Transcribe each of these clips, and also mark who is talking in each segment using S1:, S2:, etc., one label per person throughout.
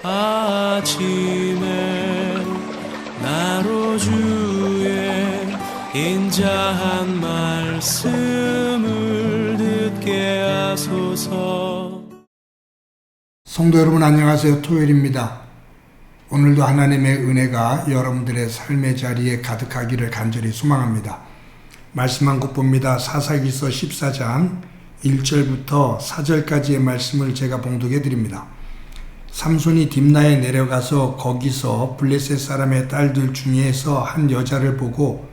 S1: 아침에 나로 주의 인자한 말씀을 듣게 하소서.
S2: 성도 여러분 안녕하세요. 토요일입니다. 오늘도 하나님의 은혜가 여러분들의 삶의 자리에 가득하기를 간절히 소망합니다. 말씀 한 곳 봅니다. 사사기서 14장 1절부터 4절까지의 말씀을 제가 봉독해 드립니다. 삼손이 딥나에 내려가서 거기서 블레셋 사람의 딸들 중에서 한 여자를 보고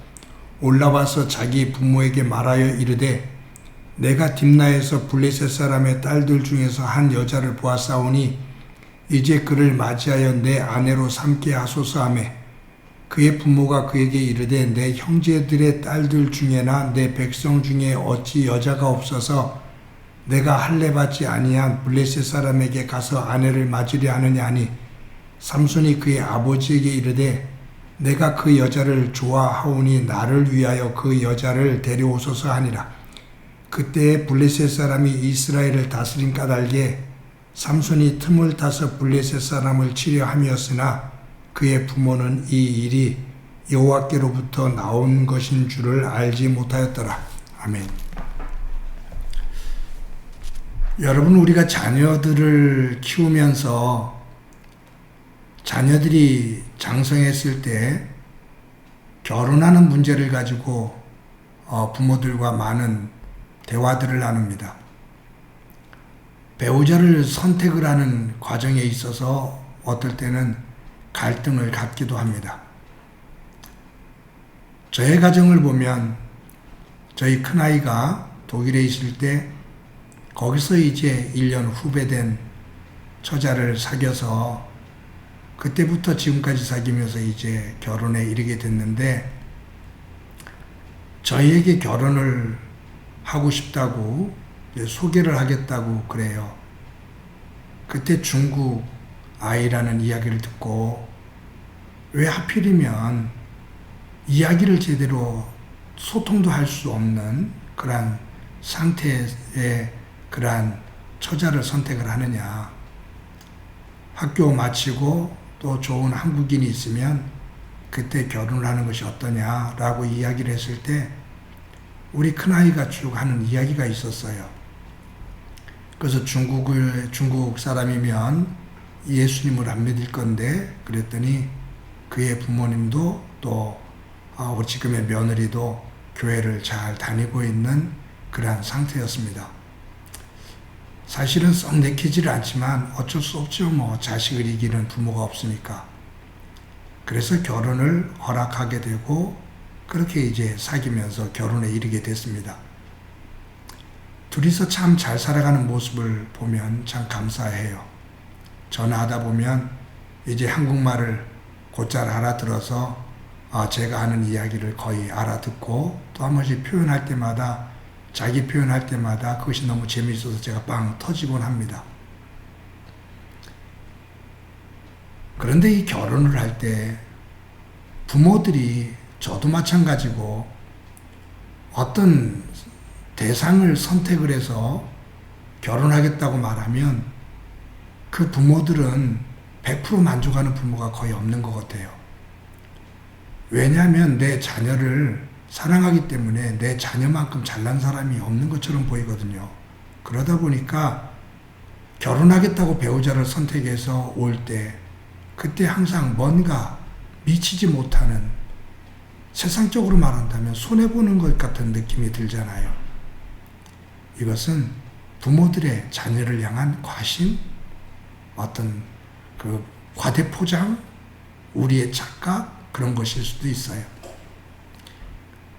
S2: 올라와서 자기 부모에게 말하여 이르되 내가 딥나에서 블레셋 사람의 딸들 중에서 한 여자를 보았사오니 이제 그를 맞이하여 내 아내로 삼게 하소서 하매 그의 부모가 그에게 이르되 내 형제들의 딸들 중에나 내 백성 중에 어찌 여자가 없어서 내가 할례받지 아니한 블레셋 사람에게 가서 아내를 맞으려 하느냐 하니 삼손이 그의 아버지에게 이르되 내가 그 여자를 좋아하오니 나를 위하여 그 여자를 데려오소서 하니라. 그때에 블레셋 사람이 이스라엘을 다스린 까닭에 삼손이 틈을 타서 블레셋 사람을 치려 함이었으나 그의 부모는 이 일이 여호와께로부터 나온 것인 줄을 알지 못하였더라. 아멘. 여러분, 우리가 자녀들을 키우면서 자녀들이 장성했을 때 결혼하는 문제를 가지고 부모들과 많은 대화들을 나눕니다. 배우자를 선택을 하는 과정에 있어서 어떨 때는 갈등을 갖기도 합니다. 저의 가정을 보면 저희 큰아이가 독일에 있을 때 거기서 이제 1년 후배 된 처자를 사귀어서 그때부터 지금까지 사귀면서 이제 결혼에 이르게 됐는데 저희에게 결혼을 하고 싶다고 소개를 하겠다고 그래요. 그때 중국 아이라는 이야기를 듣고 왜 하필이면 이야기를 제대로 소통도 할 수 없는 그러한 상태의 그러한 처자를 선택을 하느냐. 학교 마치고 또 좋은 한국인이 있으면 그때 결혼을 하는 것이 어떠냐라고 이야기를 했을 때 우리 큰아이가 쭉 하는 이야기가 있었어요. 그래서 중국 사람이면 예수님을 안 믿을 건데 그랬더니 그의 부모님도 또 지금의 며느리도 교회를 잘 다니고 있는 그러한 상태였습니다. 사실은 썩 내키지를 않지만 어쩔 수 없죠. 자식을 이기는 부모가 없으니까. 그래서 결혼을 허락하게 되고 그렇게 이제 사귀면서 결혼에 이르게 됐습니다. 둘이서 참 잘 살아가는 모습을 보면 참 감사해요. 전화하다 보면 이제 한국말을 곧잘 알아들어서 제가 하는 이야기를 거의 알아듣고 또 한 번씩 표현할 때마다 자기 표현할 때마다 그것이 너무 재미있어서 제가 빵 터지곤 합니다. 그런데 이 결혼을 할 때 부모들이 저도 마찬가지고 어떤 대상을 선택을 해서 결혼하겠다고 말하면 그 부모들은 100% 만족하는 부모가 거의 없는 것 같아요. 왜냐하면 내 자녀를 사랑하기 때문에 내 자녀만큼 잘난 사람이 없는 것처럼 보이거든요. 그러다 보니까 결혼하겠다고 배우자를 선택해서 올 때 그때 항상 뭔가 미치지 못하는, 세상적으로 말한다면 손해보는 것 같은 느낌이 들잖아요. 이것은 부모들의 자녀를 향한 과신, 어떤 그 과대포장, 우리의 착각, 그런 것일 수도 있어요.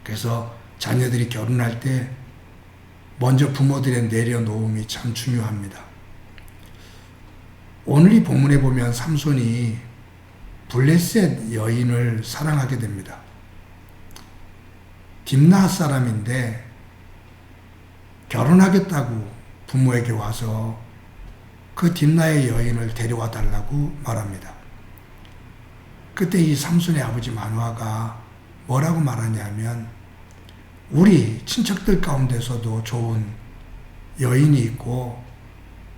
S2: 그래서 자녀들이 결혼할 때 먼저 부모들의 내려놓음이 참 중요합니다. 오늘 이 본문에 보면 삼손이 블레셋 여인을 사랑하게 됩니다. 딥나 사람인데 결혼하겠다고 부모에게 와서 그 딥나의 여인을 데려와 달라고 말합니다. 그때 이 삼손의 아버지 마누아가 뭐라고 말하냐면 우리 친척들 가운데서도 좋은 여인이 있고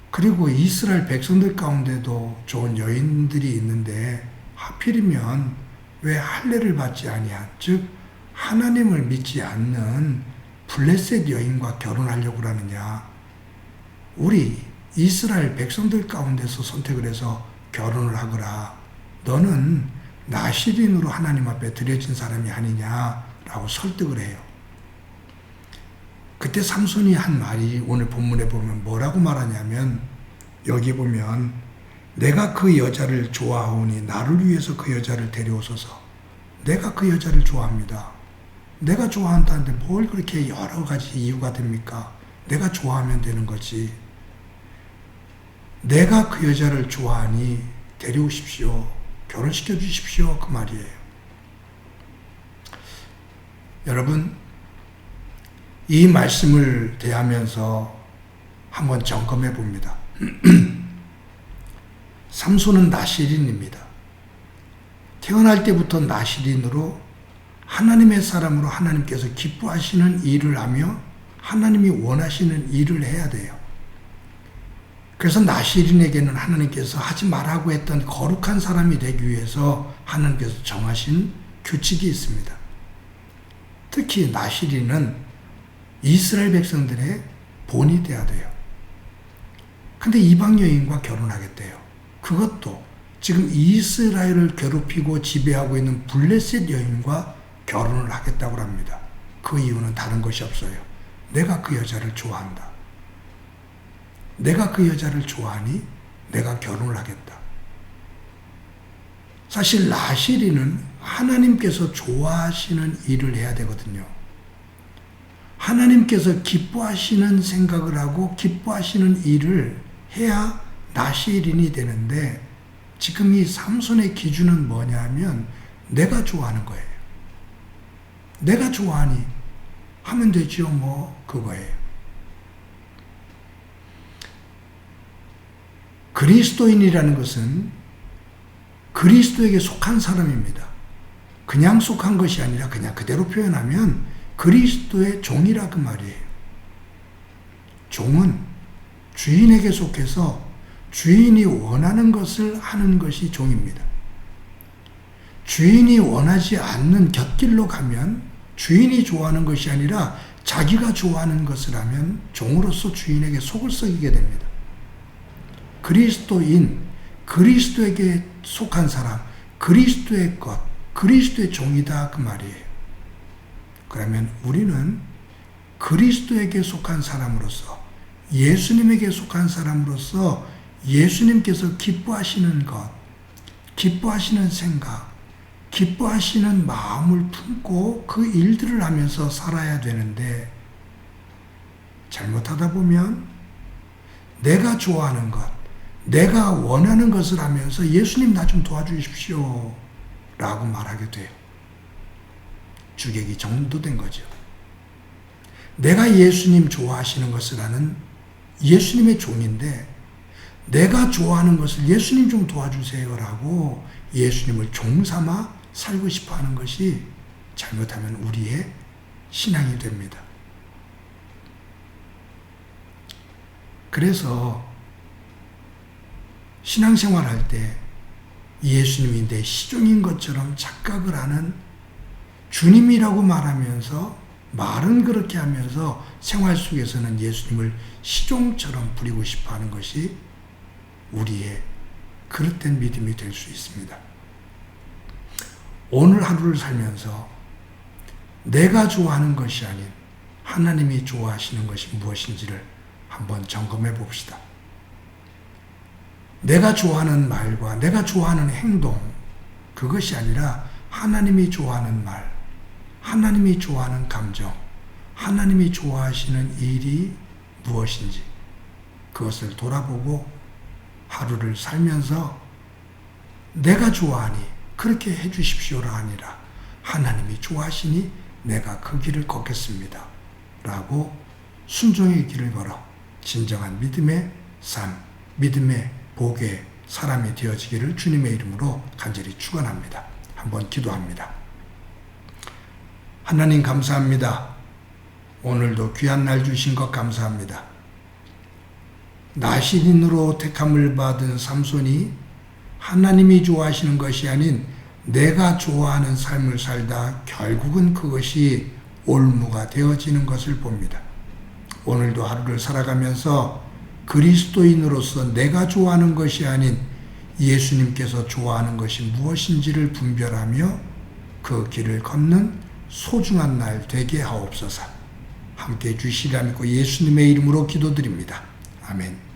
S2: 그리고 이스라엘 백성들 가운데도 좋은 여인들이 있는데 하필이면 왜 할례를 받지 아니한, 즉 하나님을 믿지 않는 블레셋 여인과 결혼하려고 하느냐. 우리 이스라엘 백성들 가운데서 선택을 해서 결혼을 하거라. 너는 나시린으로 하나님 앞에 드려진 사람이 아니냐라고 설득을 해요. 그때 삼손이 한 말이 오늘 본문에 보면 뭐라고 말하냐면, 여기 보면 내가 그 여자를 좋아하오니 나를 위해서 그 여자를 데려오소서. 내가 그 여자를 좋아합니다. 내가 좋아한다는데 뭘 그렇게 여러 가지 이유가 됩니까? 내가 좋아하면 되는 거지. 내가 그 여자를 좋아하니 데려오십시오. 결혼시켜 주십시오. 그 말이에요. 여러분, 이 말씀을 대하면서 한번 점검해 봅니다. 삼손은 나시린입니다. 태어날 때부터 나시린으로 하나님의 사람으로 하나님께서 기뻐하시는 일을 하며 하나님이 원하시는 일을 해야 돼요. 그래서 나시린에게는 하나님께서 하지 말라고 했던 거룩한 사람이 되기 위해서 하나님께서 정하신 규칙이 있습니다. 특히 나시린은 이스라엘 백성들의 본이 돼야 돼요. 근데 이방 여인과 결혼하겠대요. 그것도 지금 이스라엘을 괴롭히고 지배하고 있는 블레셋 여인과 결혼을 하겠다고 합니다. 그 이유는 다른 것이 없어요. 내가 그 여자를 좋아한다. 내가 그 여자를 좋아하니 내가 결혼을 하겠다. 사실 나시린은 하나님께서 좋아하시는 일을 해야 되거든요. 하나님께서 기뻐하시는 생각을 하고 기뻐하시는 일을 해야 나시린이 되는데, 지금 이 삼손의 기준은 뭐냐면 내가 좋아하는 거예요. 내가 좋아하니 하면 되죠. 뭐 그거예요. 그리스도인이라는 것은 그리스도에게 속한 사람입니다. 그냥 속한 것이 아니라 그냥 그대로 표현하면 그리스도의 종이라 그 말이에요. 종은 주인에게 속해서 주인이 원하는 것을 하는 것이 종입니다. 주인이 원하지 않는 곁길로 가면 주인이 좋아하는 것이 아니라 자기가 좋아하는 것을 하면 종으로서 주인에게 속을 썩이게 됩니다. 그리스도인, 그리스도에게 속한 사람, 그리스도의 것, 그리스도의 종이다 그 말이에요. 그러면 우리는 그리스도에게 속한 사람으로서, 예수님에게 속한 사람으로서 예수님께서 기뻐하시는 것, 기뻐하시는 생각, 기뻐하시는 마음을 품고 그 일들을 하면서 살아야 되는데, 잘못하다 보면 내가 좋아하는 것, 내가 원하는 것을 하면서 예수님 나 좀 도와주십시오 라고 말하게 돼요. 주객이 정도된 거죠. 내가 예수님 좋아하시는 것을 하는 예수님의 종인데 내가 좋아하는 것을 예수님 좀 도와주세요 라고 예수님을 종삼아 살고 싶어 하는 것이 잘못하면 우리의 신앙이 됩니다. 그래서 신앙생활 할 때 예수님이 내 시종인 것처럼 착각을 하는, 주님이라고 말하면서 말은 그렇게 하면서 생활 속에서는 예수님을 시종처럼 부리고 싶어 하는 것이 우리의 그릇된 믿음이 될 수 있습니다. 오늘 하루를 살면서 내가 좋아하는 것이 아닌 하나님이 좋아하시는 것이 무엇인지를 한번 점검해 봅시다. 내가 좋아하는 말과 내가 좋아하는 행동, 그것이 아니라 하나님이 좋아하는 말, 하나님이 좋아하는 감정, 하나님이 좋아하시는 일이 무엇인지 그것을 돌아보고 하루를 살면서 내가 좋아하니 그렇게 해주십시오가 아니라 하나님이 좋아하시니 내가 그 길을 걷겠습니다 라고 순종의 길을 걸어 진정한 믿음의 삶, 믿음의 복의 사람이 되어지기를 주님의 이름으로 간절히 축원합니다. 한번 기도합니다. 하나님 감사합니다. 오늘도 귀한 날 주신 것 감사합니다. 나시린으로 택함을 받은 삼손이 하나님이 좋아하시는 것이 아닌 내가 좋아하는 삶을 살다 결국은 그것이 올무가 되어지는 것을 봅니다. 오늘도 하루를 살아가면서 그리스도인으로서 내가 좋아하는 것이 아닌 예수님께서 좋아하는 것이 무엇인지를 분별하며 그 길을 걷는 소중한 날 되게 하옵소서. 함께 해주시리라 믿고 예수님의 이름으로 기도드립니다. 아멘.